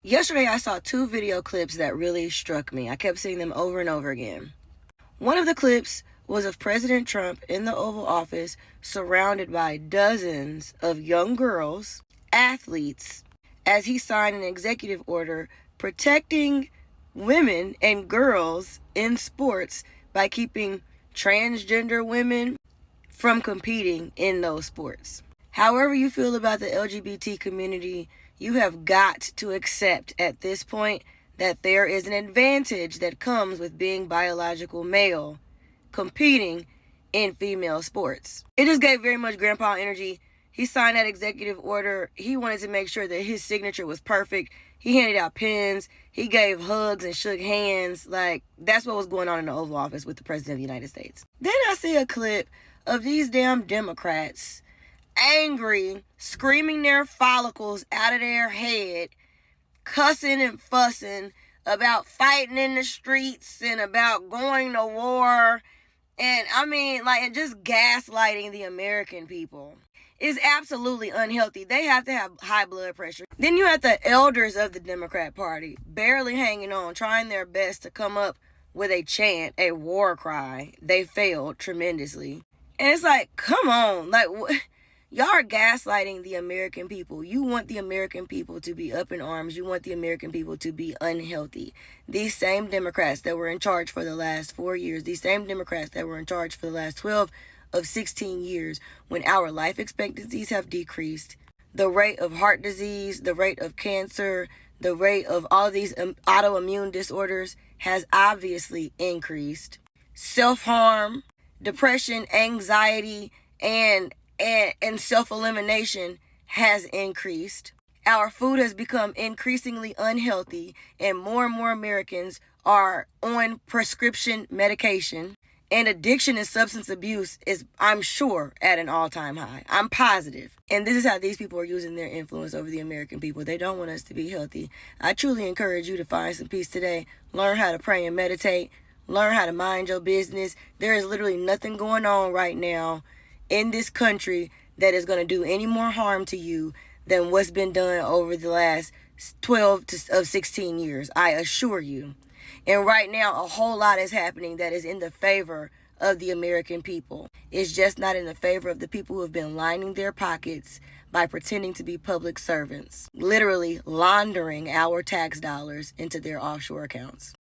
Yesterday, I saw two video clips that really struck me. I kept seeing them over and over again. One of the clips was of President Trump in the Oval Office surrounded by dozens of young girls, athletes, as he signed an executive order protecting women and girls in sports by keeping transgender women from competing in those sports. However you feel about the LGBT community, you have got to accept at this point that there is an advantage that comes with being biological male competing in female sports. It just gave very much grandpa energy. He signed that executive order. He wanted to make sure that his signature was perfect. He handed out pens. He gave hugs and shook hands. Like, that's what was going on in the Oval Office with the President of the United States. Then I see a clip of these damn Democrats angry, screaming their follicles out of their head, cussing and fussing about fighting in the streets and about going to war. And I mean, and just gaslighting the American people is absolutely unhealthy. They have to have high blood pressure. Then you have the elders of the Democrat Party barely hanging on, trying their best to come up with a chant, a war cry. They failed tremendously. And it's like, come on, y'all are gaslighting the American people. You want the American people to be up in arms. You want the American people to be unhealthy. These same Democrats that were in charge for the last 4 years, these same Democrats that were in charge for the last 12 of 16 years, when our life expectancies have decreased, the rate of heart disease, the rate of cancer, the rate of all these autoimmune disorders has obviously increased. Self-harm, depression, anxiety, and self-elimination has increased. Our food has become increasingly unhealthy, and more Americans are on prescription medication. And addiction and substance abuse is, I'm sure, at an all-time high. I'm positive. And this is how these people are using their influence over the American people. They don't want us to be healthy. I truly encourage you to find some peace today. Learn how to pray and meditate. Learn how to mind your business. There is literally nothing going on right now in this country that is going to do any more harm to you than what's been done over the last 12 of 16 years. I assure you. And right now, a whole lot is happening that is in the favor of the American people. It's just not in the favor of the people who have been lining their pockets by pretending to be public servants, literally laundering our tax dollars into their offshore accounts.